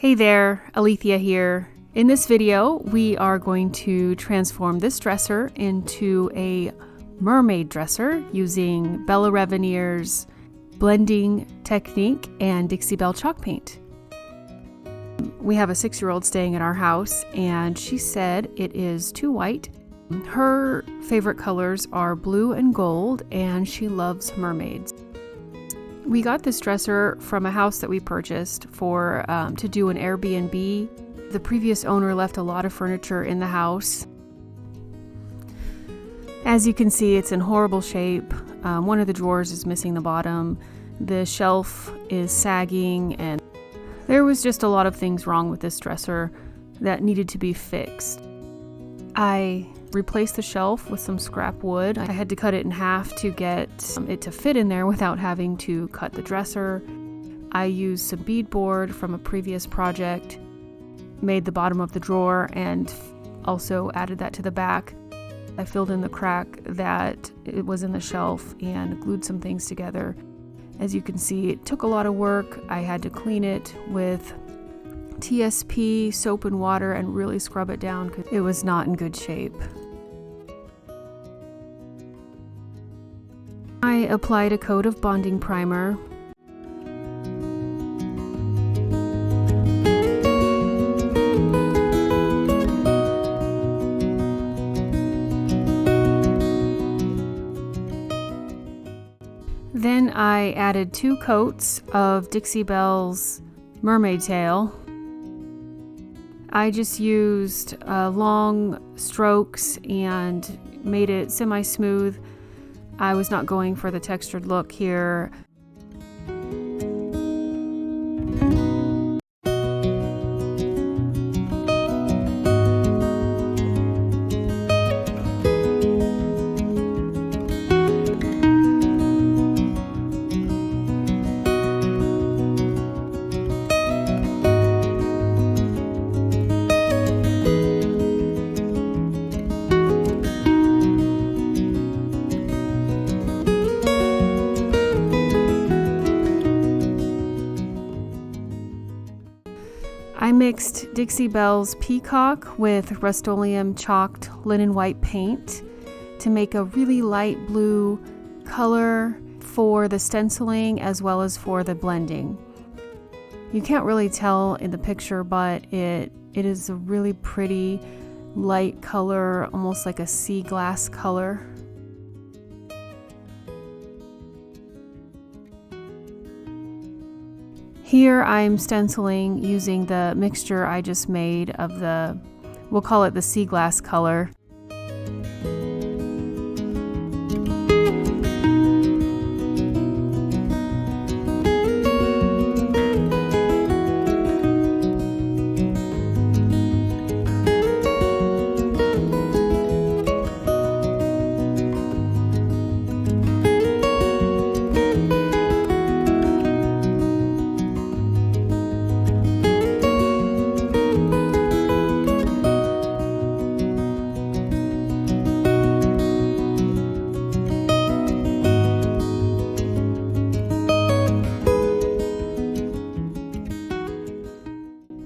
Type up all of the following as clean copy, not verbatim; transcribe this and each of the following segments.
Hey there, Alethea here. In this video, we are going to transform this dresser into a mermaid dresser using Bella Renovare's blending technique and Dixie Belle chalk paint. We have a 6-year-old staying at our house, and she said it is too white. Her favorite colors are blue and gold, and she loves mermaids. We got this dresser from a house that we purchased for to do an Airbnb. The previous owner left a lot of furniture in the house. As you can see, it's in horrible shape. One of the drawers is missing the bottom. The shelf is sagging, and there was just a lot of things wrong with this dresser that needed to be fixed. I replaced the shelf with some scrap wood. I had to cut it in half to get it to fit in there without having to cut the dresser. I used some beadboard from a previous project, made the bottom of the drawer, and also added that to the back. I filled in the crack that it was in the shelf and glued some things together. As you can see, it took a lot of work. I had to clean it with TSP, soap and water, and really scrub it down because it was not in good shape. I applied a coat of bonding primer. Then I added 2 coats of Dixie Belle's mermaid tail. I just used long strokes and made it semi-smooth. I was not going for the textured look here. I mixed Dixie Belle's Peacock with Rustoleum chalked linen white paint to make a really light blue color for the stenciling as well as for the blending. You can't really tell in the picture, but it is a really pretty light color, almost like a sea glass color. Here I'm stenciling using the mixture I just made of we'll call it the sea glass color.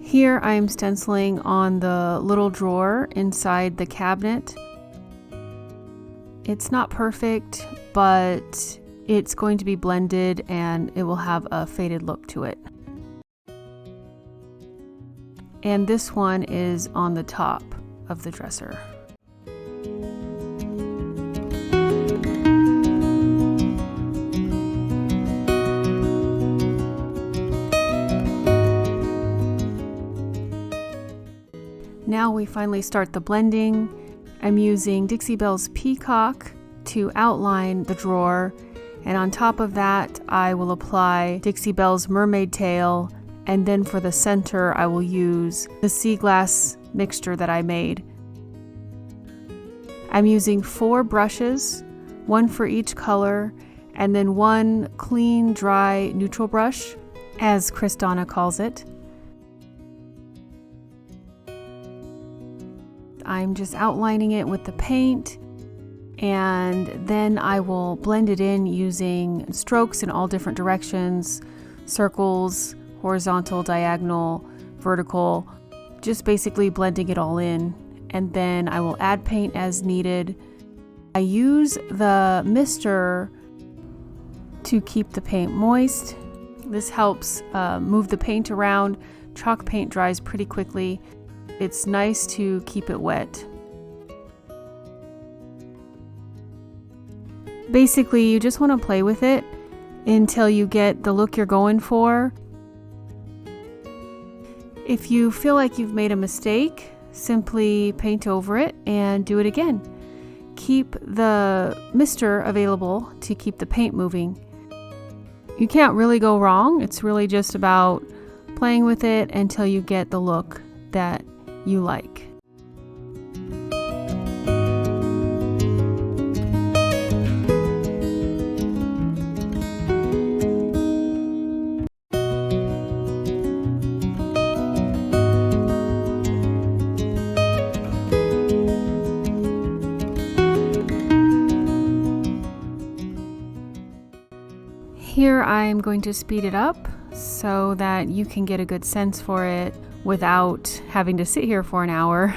Here I am stenciling on the little drawer inside the cabinet. It's not perfect, but it's going to be blended and it will have a faded look to it. And this one is on the top of the dresser. Now we finally start the blending. I'm using Dixie Belle's Peacock to outline the drawer, and on top of that I will apply Dixie Belle's mermaid tail, and then for the center I will use the sea glass mixture that I made. I'm using 4 brushes, 1 for each color, and then 1 clean, dry, neutral brush, as Christina calls it. I'm just outlining it with the paint, and then I will blend it in using strokes in all different directions, circles, horizontal, diagonal, vertical, just basically blending it all in. And then I will add paint as needed. I use the mister to keep the paint moist. This helps move the paint around. Chalk paint dries pretty quickly. It's nice to keep it wet. Basically, you just want to play with it until you get the look you're going for. If you feel like you've made a mistake, simply paint over it and do it again. Keep the mister available to keep the paint moving. You can't really go wrong. It's really just about playing with it until you get the look that you like. Here I'm going to speed it up so that you can get a good sense for it without having to sit here for an hour.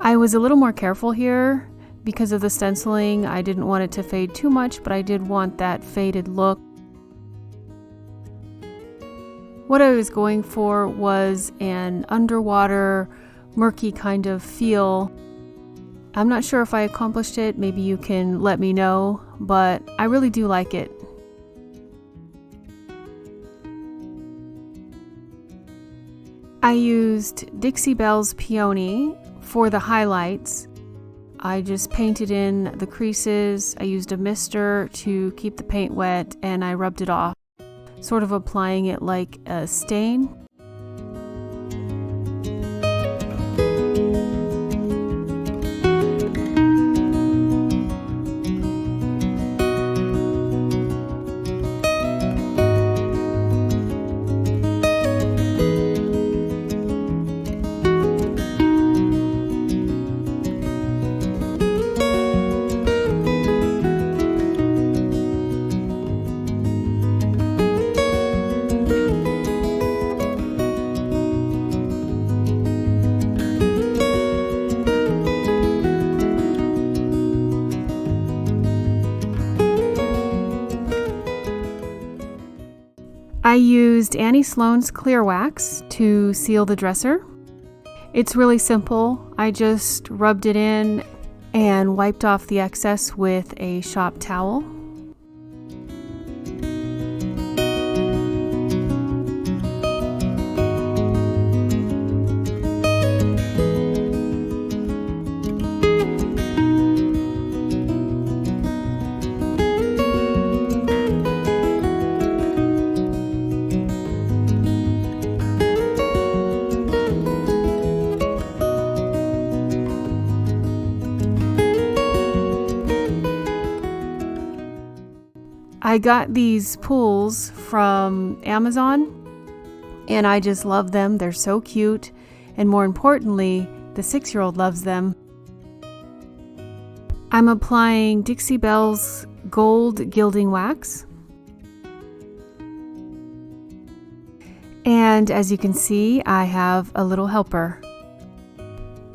I was a little more careful here because of the stenciling. I didn't want it to fade too much, but I did want that faded look. What I was going for was an underwater, murky kind of feel. I'm not sure if I accomplished it. Maybe you can let me know, but I really do like it. I used Dixie Belle's Peony for the highlights. I just painted in the creases. I used a mister to keep the paint wet and I rubbed it off, sort of applying it like a stain. I used Sloan's clear wax to seal the dresser. It's really simple. I just rubbed it in and wiped off the excess with a shop towel. I got these pools from Amazon and I just love them. They're so cute, and more importantly, the 6-year-old loves them. I'm applying Dixie Belle's gold gilding wax. And as you can see, I have a little helper.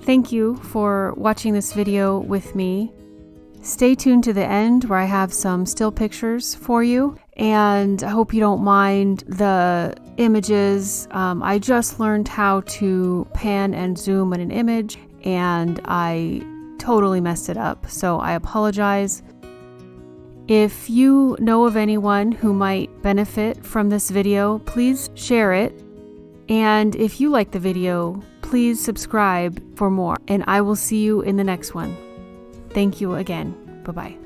Thank you for watching this video with me. Stay tuned to the end where I have some still pictures for you, and I hope you don't mind the images. I just learned how to pan and zoom in an image, and I totally messed it up, so I apologize. If you know of anyone who might benefit from this video, please share it. And if you like the video, please subscribe for more, and I will see you in the next one. Thank you again. Bye-bye.